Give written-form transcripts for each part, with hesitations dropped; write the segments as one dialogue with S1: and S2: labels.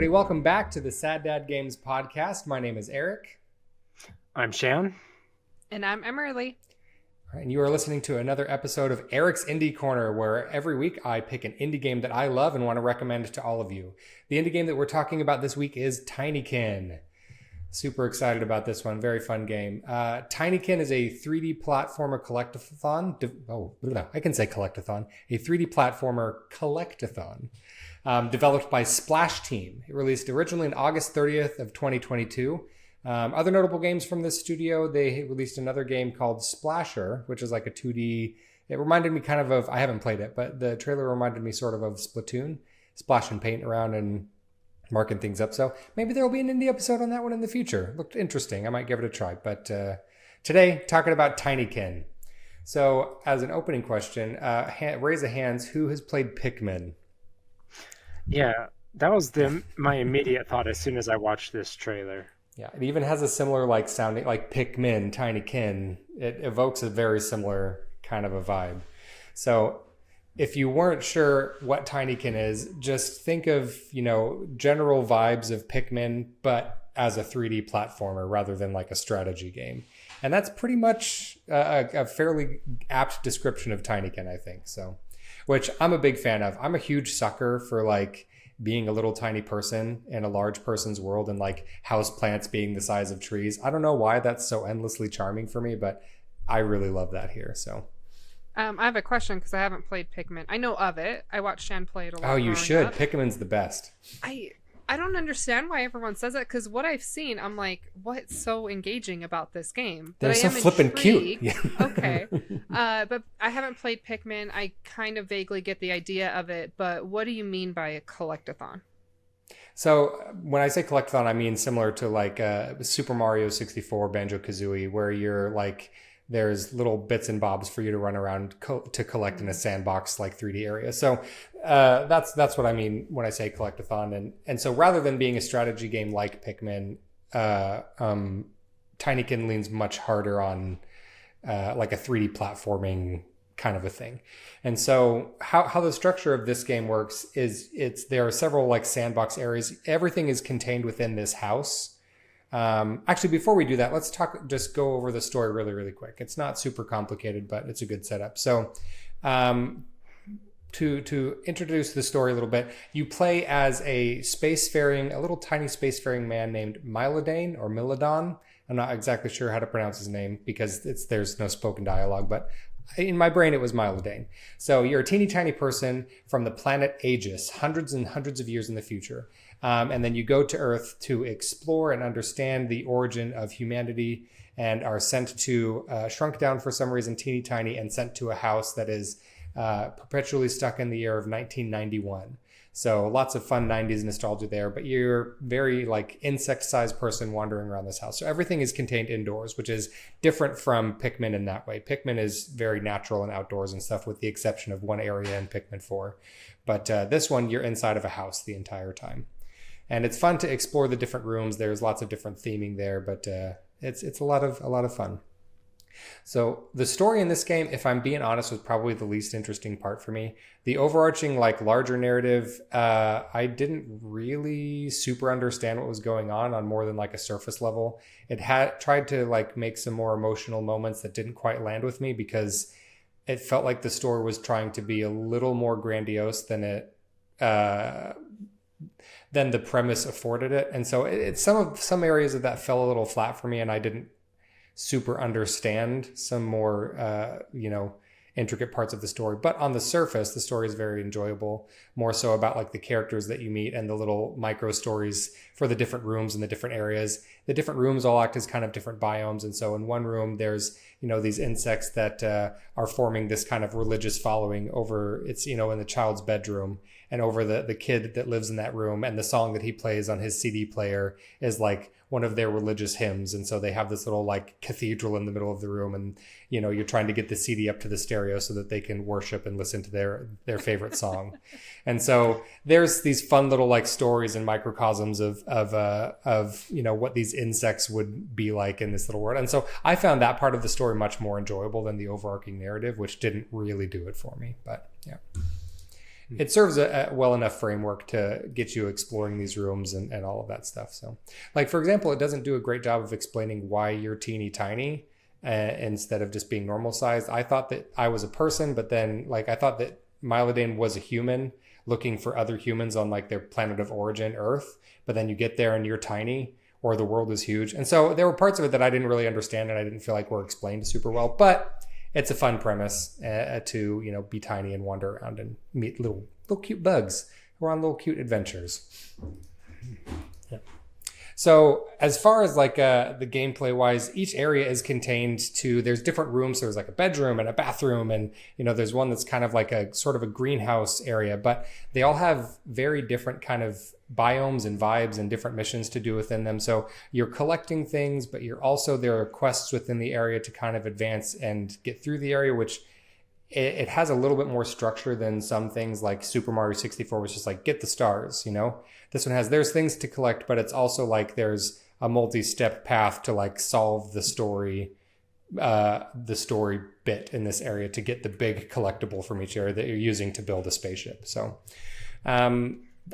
S1: everybody. Welcome back to the Sad Dad Games podcast. My name is Eric.
S2: I'm Shan.
S3: And I'm Emerlie.
S1: And you are listening to another episode of Eric's Indie Corner, where every week I pick an indie game that I love and want to recommend to all of you. The indie game that we're talking about this week is Tinykin. Super excited about this one. Very fun game. Tinykin is a 3D platformer collectathon. I can say collectathon. A 3D platformer collectathon. Developed by Splash Team. It released originally on August 30th of 2022. Other notable games from this studio, they released another game called Splasher, which is like a 2D. It reminded me kind of, I haven't played it, but the trailer reminded me sort of Splatoon. Splashing paint around and marking things up. So maybe there will be an indie episode on that one in the future. Looked interesting. I might give it a try. But today, talking about Tinykin. So as an opening question, raise of hands, who has played Pikmin?
S2: Yeah, that was my immediate thought as soon as I watched this trailer.
S1: Yeah, it even has a similar like sounding, like Pikmin, Tinykin. It evokes a very similar kind of a vibe. So if you weren't sure what Tinykin is, just think of, general vibes of Pikmin, but as a 3D platformer rather than like a strategy game. And that's pretty much a fairly apt description of Tinykin, I think. So, which I'm a big fan of. I'm a huge sucker for like being a little tiny person in a large person's world and like house plants being the size of trees. I don't know why that's so endlessly charming for me, but I really love that here. So
S3: I have a question because I haven't played Pikmin. I know of it. I watched Shan play it a lot.
S1: Oh, you should.
S3: Up.
S1: Pikmin's the best.
S3: I don't understand why everyone says that, because what I've seen, I'm like, what's so engaging about this game?
S1: They're so flippin' cute. Yeah.
S3: Okay. But I haven't played Pikmin. I kind of vaguely get the idea of it, but what do you mean by a collectathon?
S1: So when I say collectathon, I mean similar to like Super Mario 64, Banjo-Kazooie, where you're like, there's little bits and bobs for you to run around to collect in a sandbox like 3D area. So that's what I mean when I say collectathon. And so rather than being a strategy game like Pikmin, Tinykin leans much harder on like a 3D platforming kind of a thing. And so how the structure of this game works is there are several like sandbox areas. Everything is contained within this house. Actually, before we do that, let's just go over the story really, really quick. It's not super complicated, but it's a good setup. So, to introduce the story a little bit, you play as a little tiny spacefaring man named Milodane or Milodon. I'm not exactly sure how to pronounce his name because there's no spoken dialogue, but in my brain, it was Milodane. So you're a teeny tiny person from the planet Aegis, hundreds and hundreds of years in the future. And then you go to Earth to explore and understand the origin of humanity and are sent to, shrunk down for some reason, teeny tiny, and sent to a house that is perpetually stuck in the year of 1991. So lots of fun 90s nostalgia there, but you're very like insect-sized person wandering around this house. So everything is contained indoors, which is different from Pikmin in that way. Pikmin is very natural and outdoors and stuff, with the exception of one area in Pikmin 4. But this one, you're inside of a house the entire time. And it's fun to explore the different rooms. There's lots of different theming there, but it's a lot of fun. So the story in this game, if I'm being honest, was probably the least interesting part for me. The overarching like larger narrative, I didn't really super understand what was going on more than like a surface level. It had tried to like make some more emotional moments that didn't quite land with me because it felt like the story was trying to be a little more grandiose than the premise afforded it. And so some areas of that fell a little flat for me, and I didn't super understand some more intricate parts of the story. But on the surface, the story is very enjoyable, more so about like the characters that you meet and the little micro stories for the different rooms and the different areas. The different rooms all act as kind of different biomes. And so in one room, there's, these insects that are forming this kind of religious following over, it's, in the child's bedroom, and over the kid that lives in that room. And the song that he plays on his CD player is like one of their religious hymns. And so they have this little like cathedral in the middle of the room, and you're trying to get the CD up to the stereo so that they can worship and listen to their favorite song. And so there's these fun little like stories and microcosms of what these insects would be like in this little world. And so I found that part of the story much more enjoyable than the overarching narrative, which didn't really do it for me. But yeah. it serves a well enough framework to get you exploring these rooms and all of that stuff. So, like, for example, it doesn't do a great job of explaining why you're teeny tiny instead of just being normal sized. I thought that I was a person, but then, like, I thought that Mylodane was a human looking for other humans on, like, their planet of origin, Earth. But then you get there and you're tiny, or the world is huge. And so there were parts of it that I didn't really understand and I didn't feel like were explained super well. But it's a fun premise to, you know, be tiny and wander around and meet little cute bugs who are on little cute adventures. Yeah. So as far as like the gameplay wise, each area is contained to, there's different rooms. There's like a bedroom and a bathroom, and you know, there's one that's kind of like a sort of a greenhouse area, but they all have very different kind of biomes and vibes and different missions to do within them. So you're collecting things, but you're also, there are quests within the area to kind of advance and get through the area, which it has a little bit more structure than some things like Super Mario 64, which is like get the stars, you know. This one has, there's things to collect, but it's also like there's a multi-step path to like solve the story bit in this area to get the big collectible from each area that you're using to build a spaceship. So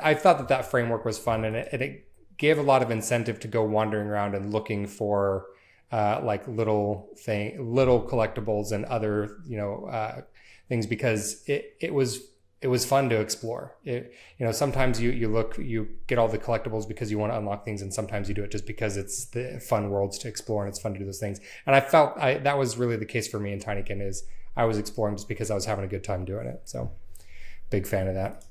S1: I thought that framework was fun, and it gave a lot of incentive to go wandering around and looking for like little collectibles and other, you know, things, because it was fun to explore. You know, sometimes you get all the collectibles because you want to unlock things, and sometimes you do it just because it's the fun worlds to explore and it's fun to do those things. And I felt that was really the case for me in Tinykin, is I was exploring just because I was having a good time doing it. So big fan of that.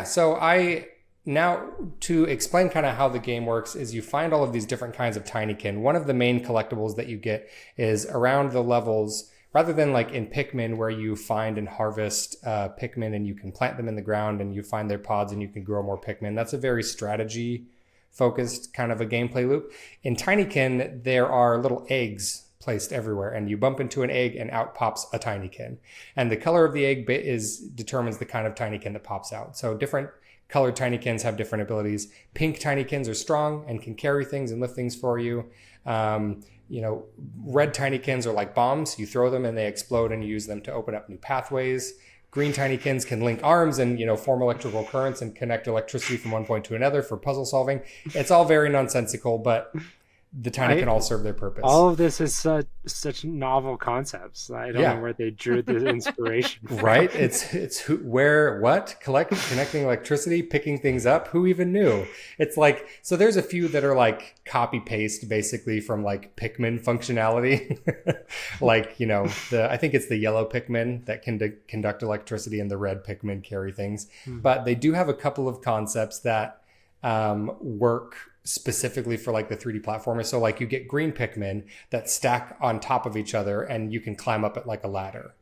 S1: So now to explain kind of how the game works is you find all of these different kinds of Tinykin. One of the main collectibles that you get is around the levels, rather than like in Pikmin where you find and harvest Pikmin and you can plant them in the ground and you find their pods and you can grow more Pikmin. That's a very strategy focused kind of a gameplay loop. In Tinykin, there are little eggs placed everywhere, and you bump into an egg and out pops a Tinykin. And the color of the egg determines the kind of Tinykin that pops out. So different colored Tinykins have different abilities. Pink Tinykins are strong and can carry things and lift things for you. You know, red Tinykins are like bombs. You throw them and they explode, and you use them to open up new pathways. Green Tinykins can link arms and, you know, form electrical currents and connect electricity from one point to another for puzzle solving. It's all very nonsensical, but the Tinykin all serve their purpose.
S2: All of this is such novel concepts. I don't know where they drew the inspiration from.
S1: Right? It's connecting electricity, picking things up. Who even knew? It's like, so there's a few that are like copy paste basically from like Pikmin functionality. Like, you know, I think it's the yellow Pikmin that can conduct electricity, and the red Pikmin carry things. But they do have a couple of concepts that work specifically for like the 3D platformers. So like you get green Pikmin that stack on top of each other, and you can climb up it like a ladder.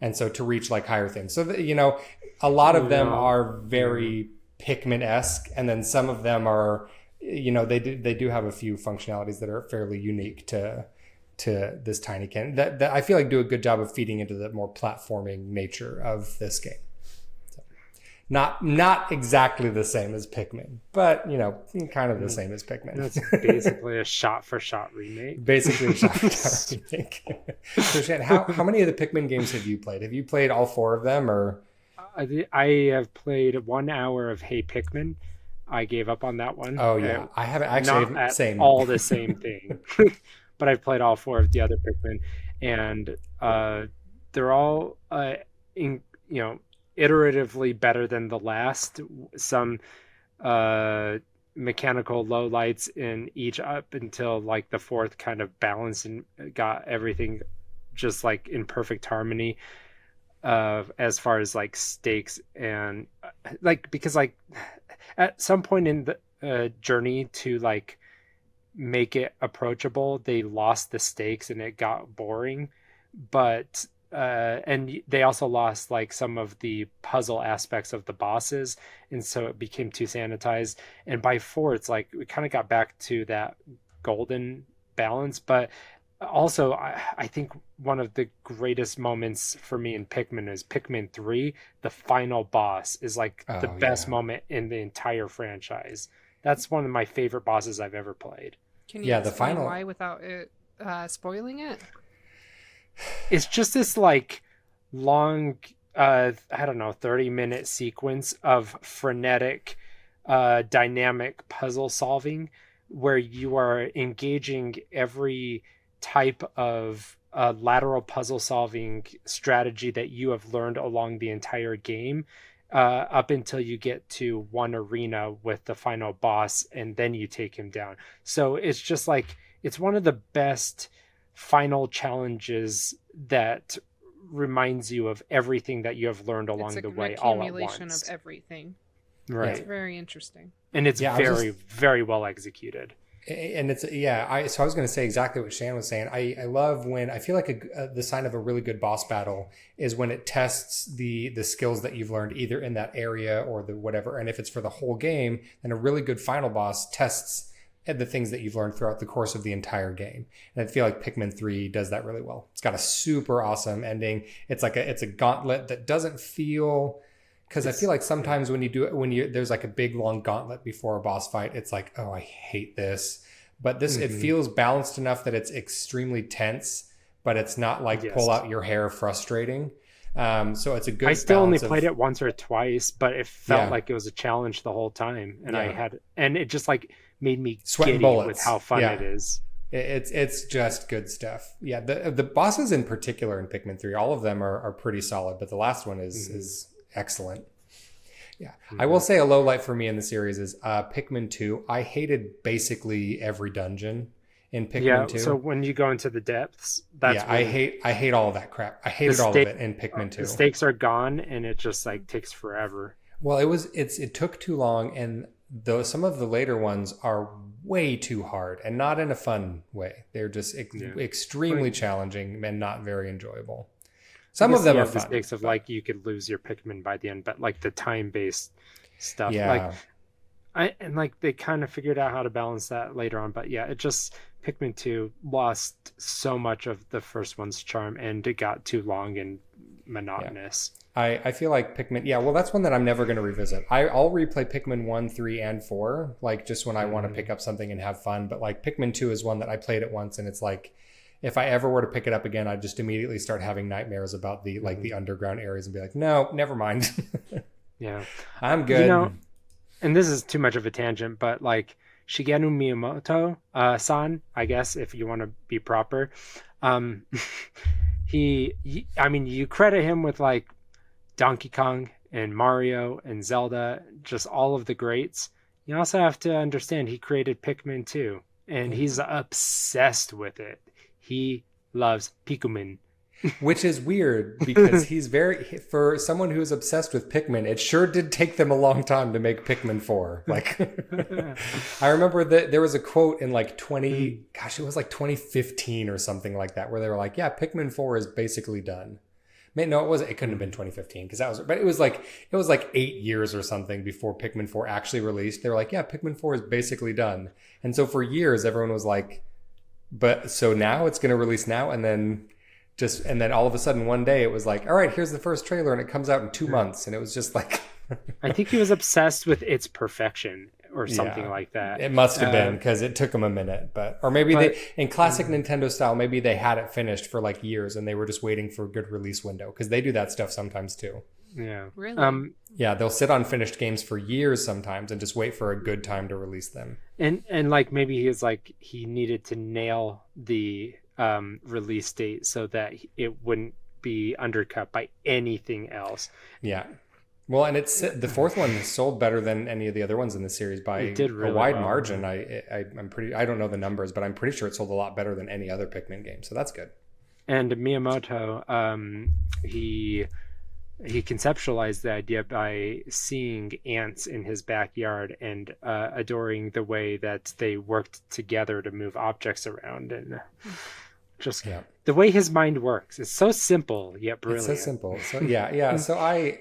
S1: And so to reach like higher things. So, you know, a lot of them are very Pikmin-esque, and then some of them are, you know, they do have a few functionalities that are fairly unique to this Tinykin that I feel like do a good job of feeding into the more platforming nature of this game. Not exactly the same as Pikmin, but, you know, kind of the same as Pikmin.
S2: That's basically a shot-for-shot remake.
S1: Basically a shot-for-shot remake. So, Shan, how many of the Pikmin games have you played? Have you played all 4 of them, or?
S2: I have played 1 hour of Hey Pikmin. I gave up on that one.
S1: Oh, yeah. I haven't actually.
S2: Not
S1: same.
S2: All the same thing. But I've played all 4 of the other Pikmin, and they're all, you know, iteratively better than the last. Some mechanical lowlights in each up until like the 4th kind of balanced and got everything just like in perfect harmony as far as like stakes and like, because like at some point in the journey to like make it approachable, they lost the stakes and it got boring. But and they also lost like some of the puzzle aspects of the bosses, and so it became too sanitized. And by 4, it's like we kind of got back to that golden balance. But also, I think one of the greatest moments for me in Pikmin is Pikmin 3. The final boss is like the best moment in the entire franchise. That's one of my favorite bosses I've ever played.
S3: Can you explain why without it spoiling it?
S2: It's just this like long I don't know, 30-minute sequence of frenetic, dynamic puzzle solving where you are engaging every type of lateral puzzle solving strategy that you have learned along the entire game, up until you get to one arena with the final boss, and then you take him down. So it's just like, it's one of the best final challenges that reminds you of everything that you have learned along the way all at
S3: accumulation
S2: once.
S3: of everything.
S2: Right.
S3: It's very interesting.
S2: And it's very well executed.
S1: And it's so I was going to say exactly what Shan was saying. I love when I feel like the sign of a really good boss battle is when it tests the skills that you've learned either in that area or the whatever. And if it's for the whole game, then a really good final boss tests the things that you've learned throughout the course of the entire game. And I feel like Pikmin 3 does that really well. It's got a super awesome ending. It's a gauntlet that doesn't feel, because I feel like sometimes when there's like a big long gauntlet before a boss fight, it's like, oh, I hate this. But this, it feels balanced enough that it's extremely tense, but it's not like pull out your hair frustrating. So it's a good.
S2: I still only played it once or twice, but it felt like it was a challenge the whole time, and and it just like made me
S1: sweating
S2: giddy
S1: bullets
S2: with how fun it is.
S1: It's just good stuff. Yeah, the bosses in particular in Pikmin 3, all of them are pretty solid, but the last one is excellent. Yeah, I will say a low light for me in the series is Pikmin 2. I hated basically every dungeon in Pikmin 2.
S2: So when you go into the depths, that's
S1: I hate all of that crap. I hated all of it in Pikmin 2.
S2: The stakes are gone, and it just like takes forever.
S1: Well, it took too long, and some of the later ones are way too hard, and not in a fun way. They're just extremely challenging and not very enjoyable. Some of them are fun. The stakes
S2: of like you could lose your Pikmin by the end, but like the time-based stuff, like they kind of figured out how to balance that later on. But yeah, Pikmin 2 lost so much of the first one's charm, and it got too long and monotonous.
S1: I feel like Pikmin, well, that's one that I'm never going to revisit. I'll replay Pikmin 1, 3, and 4, like just when I want to pick up something and have fun. But like Pikmin 2 is one that I played it once, and it's like, if I ever were to pick it up again, I'd just immediately start having nightmares about the underground areas and be like, no, never mind.
S2: Yeah.
S1: I'm good.
S2: And this is too much of a tangent, but like Shigeru Miyamoto, san, I guess, if you want to be proper, you credit him with like Donkey Kong and Mario and Zelda, just all of the greats. You also have to understand he created Pikmin 2, and he's obsessed with it. He loves Pikmin.
S1: Which is weird because for someone who's obsessed with Pikmin, it sure did take them a long time to make Pikmin 4. Like, I remember that there was a quote in like it was like 2015 or something like that, where they were like, yeah, Pikmin 4 is basically done. No, it wasn't. It couldn't have been 2015 but it was like 8 years or something before Pikmin 4 actually released. They were like, yeah, Pikmin 4 is basically done. And so for years, everyone was like, but so now it's going to release now, and then all of a sudden one day it was like, all right, here's the first trailer, and it comes out in 2 months, and it was just like
S2: I think he was obsessed with its perfection or something like that.
S1: It must have been, because it took them a minute, in classic Nintendo style, maybe they had it finished for like years and they were just waiting for a good release window, because they do that stuff sometimes too.
S2: Yeah.
S3: Really?
S1: They'll sit on finished games for years sometimes and just wait for a good time to release them.
S2: And like maybe he needed to nail the release date so that it wouldn't be undercut by anything else.
S1: Yeah. Well, and the fourth one sold better than any of the other ones in the series by
S2: a wide
S1: margin. I don't know the numbers, but I'm pretty sure it sold a lot better than any other Pikmin game. So that's good.
S2: And Miyamoto, he conceptualized the idea by seeing ants in his backyard and adoring the way that they worked together to move objects around, and just the way his mind works. It's so simple yet brilliant.
S1: It's so simple. So yeah. So I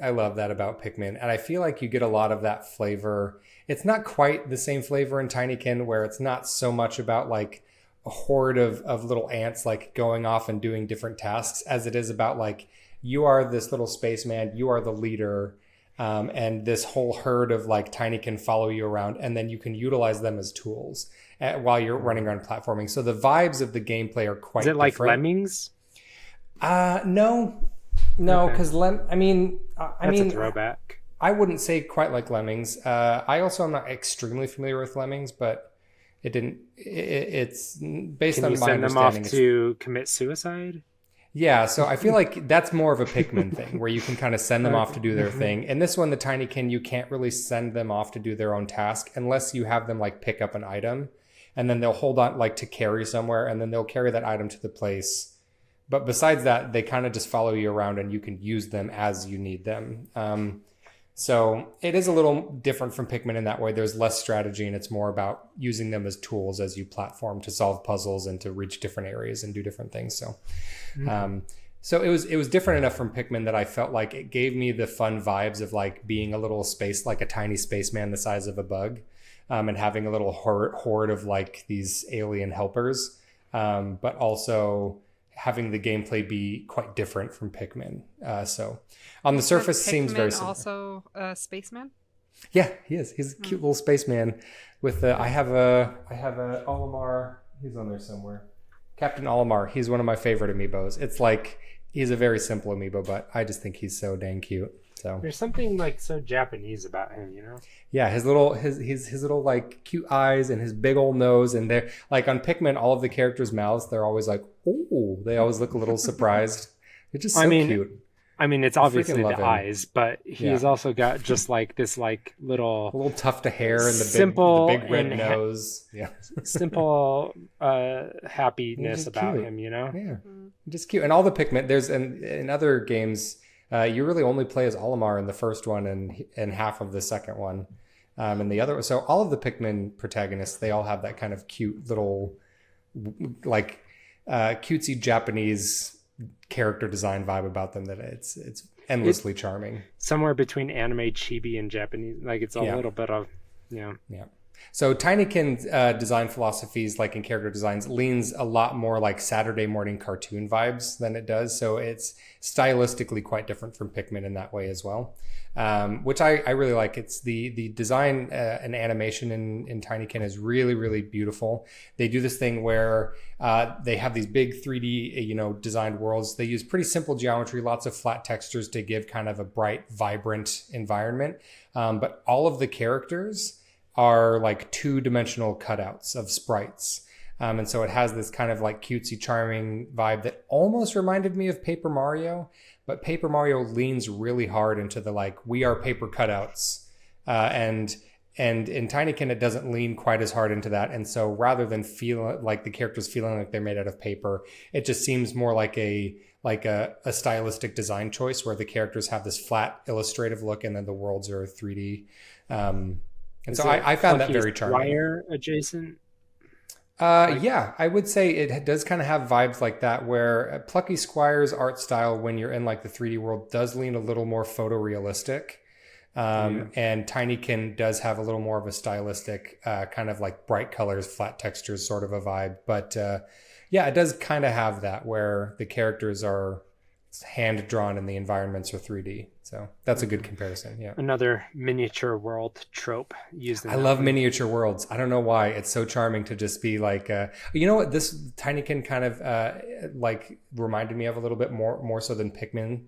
S1: love that about Pikmin, and I feel like you get a lot of that flavor. It's not quite the same flavor in Tinykin, where it's not so much about like a horde of little ants like going off and doing different tasks, as it is about like, you are this little spaceman, you are the leader, and this whole herd of like Tinykin follow you around, and then you can utilize them as tools while you're running around platforming. So the vibes of the gameplay are quite different.
S2: Is it like Lemmings?
S1: No. No,
S2: Okay.
S1: because I mean,
S2: That's a throwback.
S1: I wouldn't say quite like Lemmings. I also am not extremely familiar with Lemmings, but it's based
S2: Can you
S1: on my
S2: send them off
S1: understanding.
S2: to commit suicide?
S1: Yeah, so I feel like that's more of a Pikmin thing where you can kind of send them off to do their
S2: Okay.
S1: thing. In this one, the Tinykin, you can't really send them off to do their own task unless you have them like pick up an item and then they'll hold on like to carry somewhere and then they'll carry that item to the place. But besides that, they kind of just follow you around and you can use them as you need them. So it is a little different from Pikmin in that way. There's less strategy and it's more about using them as tools as you platform to solve puzzles and to reach different areas and do different things. So, so it was different enough from Pikmin that I felt like it gave me the fun vibes of like being a little space, like a tiny spaceman the size of a bug, and having a little horde of like these alien helpers, but also having the gameplay be quite different from Pikmin. So on the surface seems very similar.
S3: Also a spaceman.
S1: Yeah, he is. He's a cute little spaceman with I have a Olimar. He's on there somewhere. Captain Olimar. He's one of my favorite amiibos. It's like he's a very simple amiibo, but I just think he's so dang cute. So
S2: There's something like so Japanese about him, you know?
S1: yeah, his little like cute eyes and his big old nose, and they're like on Pikmin, all of the characters' mouths, they're always like, oh, they always look a little surprised. They're just so cute.
S2: I mean, it's
S1: I freaking
S2: obviously
S1: love
S2: the
S1: him.
S2: eyes, but he's also got just like this like
S1: A
S2: little
S1: little tuft of hair and
S2: Simple
S1: the big red
S2: and
S1: nose. Yeah.
S2: simple
S1: He's
S2: happiness
S1: just
S2: about
S1: cute.
S2: him, you know?
S1: Yeah, just cute. And all the Pikmin, there's in other games, you really only play as Olimar in the first one and half of the second one, and the other. So all of the Pikmin protagonists, they all have that kind of cute little, like, cutesy Japanese character design vibe about them that it's endlessly charming.
S2: Somewhere between anime, chibi, and Japanese. Like it's a little bit of,
S1: Yeah. So Tinykin's design philosophies, like in character designs, leans a lot more like Saturday morning cartoon vibes than it does. So it's stylistically quite different from Pikmin in that way as well, which I really like. It's the design and animation in Tinykin is really, really beautiful. They do this thing where they have these big 3D, designed worlds. They use pretty simple geometry, lots of flat textures to give kind of a bright, vibrant environment. But all of the characters are like two-dimensional cutouts of sprites. And so it has this kind of like cutesy, charming vibe that almost reminded me of Paper Mario, but Paper Mario leans really hard into the like, we are paper cutouts. And in Tinykin, it doesn't lean quite as hard into that. And so rather than feel like the characters feeling like they're made out of paper, it just seems more like a stylistic design choice where the characters have this flat illustrative look and then the worlds are 3D. And so I found that very charming.
S2: Wire adjacent?
S1: Yeah, I would say it does kind of have vibes like that where Plucky Squire's art style when you're in like the 3D world does lean a little more photorealistic. And Tinykin does have a little more of a stylistic kind of like bright colors, flat textures sort of a vibe. But yeah, it does kind of have that where the characters are hand drawn and the environments are 3D. So that's a good comparison. Yeah.
S2: Another miniature world trope used in
S1: I love miniature worlds. I don't know why. It's so charming to just be like, you know what this Tinykin kind of like reminded me of a little bit more so than Pikmin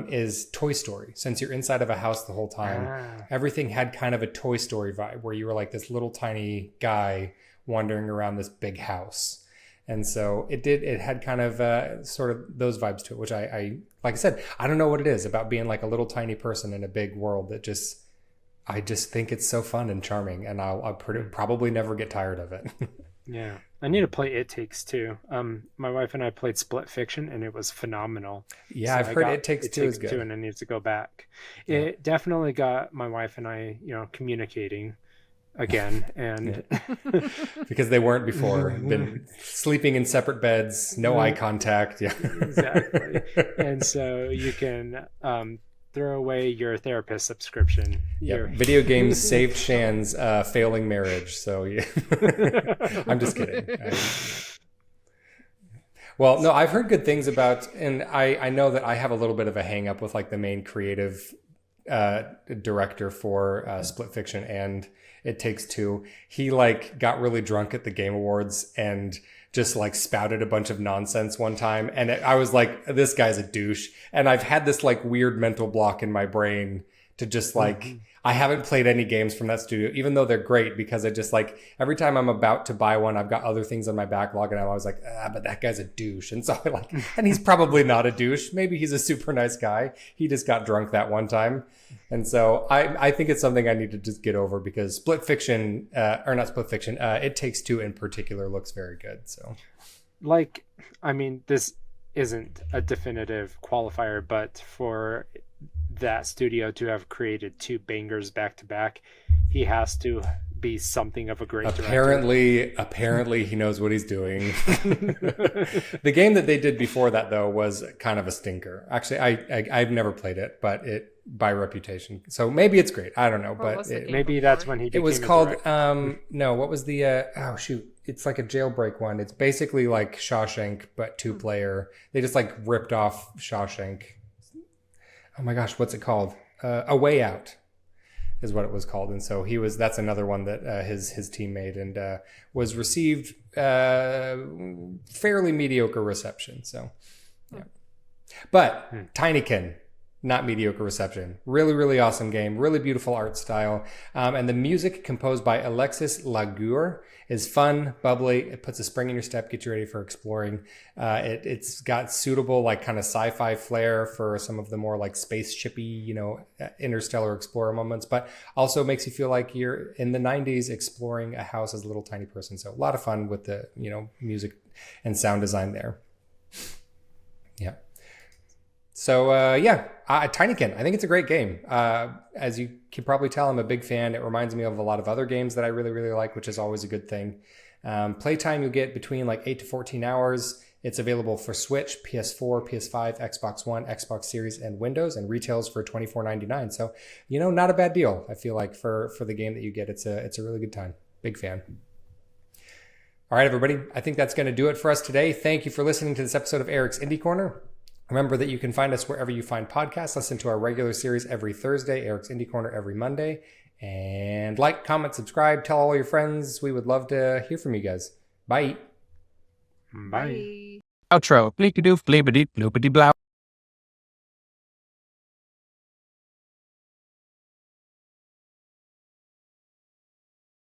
S1: is Toy Story. Since you're inside of a house the whole time, everything had kind of a Toy Story vibe where you were like this little tiny guy wandering around this big house. And so it had kind of sort of those vibes to it, which I like I said, I don't know what it is about being like a little tiny person in a big world that I just think it's so fun and charming, and I'll probably never get tired of it.
S2: Yeah. I need to play It Takes Two. My wife and I played Split Fiction, and it was phenomenal.
S1: Yeah, I've heard It Takes Two is good.
S2: And I need to go back. Yeah. It definitely got my wife and I, communicating again, and
S1: because they weren't before, been sleeping in separate beds, no eye contact. Yeah,
S2: exactly. And so you can throw away your therapist subscription.
S1: Yeah, video games saved Shan's failing marriage. So yeah, I'm just kidding. Well, no, I've heard good things about, and I know that I have a little bit of a hang up with like the main creative director for Split Fiction and It Takes Two. He like got really drunk at the Game Awards and just like spouted a bunch of nonsense one time. And I was like, this guy's a douche. And I've had this like weird mental block in my brain to just like, I haven't played any games from that studio, even though they're great, because I just like, every time I'm about to buy one, I've got other things on my backlog and I'm always like, but that guy's a douche. And so I like, and he's probably not a douche. Maybe he's a super nice guy. He just got drunk that one time. And so I think it's something I need to just get over, because It Takes Two in particular looks very good. So
S2: like, I mean, this isn't a definitive qualifier, but for that studio to have created 2 bangers back to back, he has to be something of a great
S1: director. Apparently he knows what he's doing. The game that they did before that, though, was kind of a stinker. Actually, I've never played it, but it by reputation. So maybe it's great. I don't know, but
S2: maybe that's when he became
S1: it was called no, what was the oh shoot, it's like a jailbreak one. It's basically like Shawshank but 2-player. They just like ripped off Shawshank. Oh my gosh, what's it called? A Way Out is what it was called. And so that's another one that his team made, and was received fairly mediocre reception. So, yeah. But Tinykin, not mediocre reception. Really, really awesome game. Really beautiful art style. And the music, composed by Alexis Lagour, is fun, bubbly. It puts a spring in your step, gets you ready for exploring. It's got suitable like kind of sci-fi flair for some of the more like spaceshipy, interstellar explorer moments, but also makes you feel like you're in the 90s exploring a house as a little tiny person. So a lot of fun with the, music and sound design there. Yeah. So, Tinykin, I think it's a great game. As you can probably tell, I'm a big fan. It reminds me of a lot of other games that I really, really like, which is always a good thing. Playtime, you'll get between like 8 to 14 hours. It's available for Switch, PS4, PS5, Xbox One, Xbox Series, and Windows, and retails for $24.99. So, not a bad deal, I feel like, for the game that you get. It's a really good time. Big fan. All right, everybody. I think that's going to do it for us today. Thank you for listening to this episode of Eric's Indie Corner. Remember that you can find us wherever you find podcasts. Listen to our regular series every Thursday, Eric's Indie Corner every Monday. And like, comment, subscribe, tell all your friends. We would love to hear from you guys. Bye.
S2: Bye.
S4: Outro. Bleepy-doof, bleepity, bloopity, blow.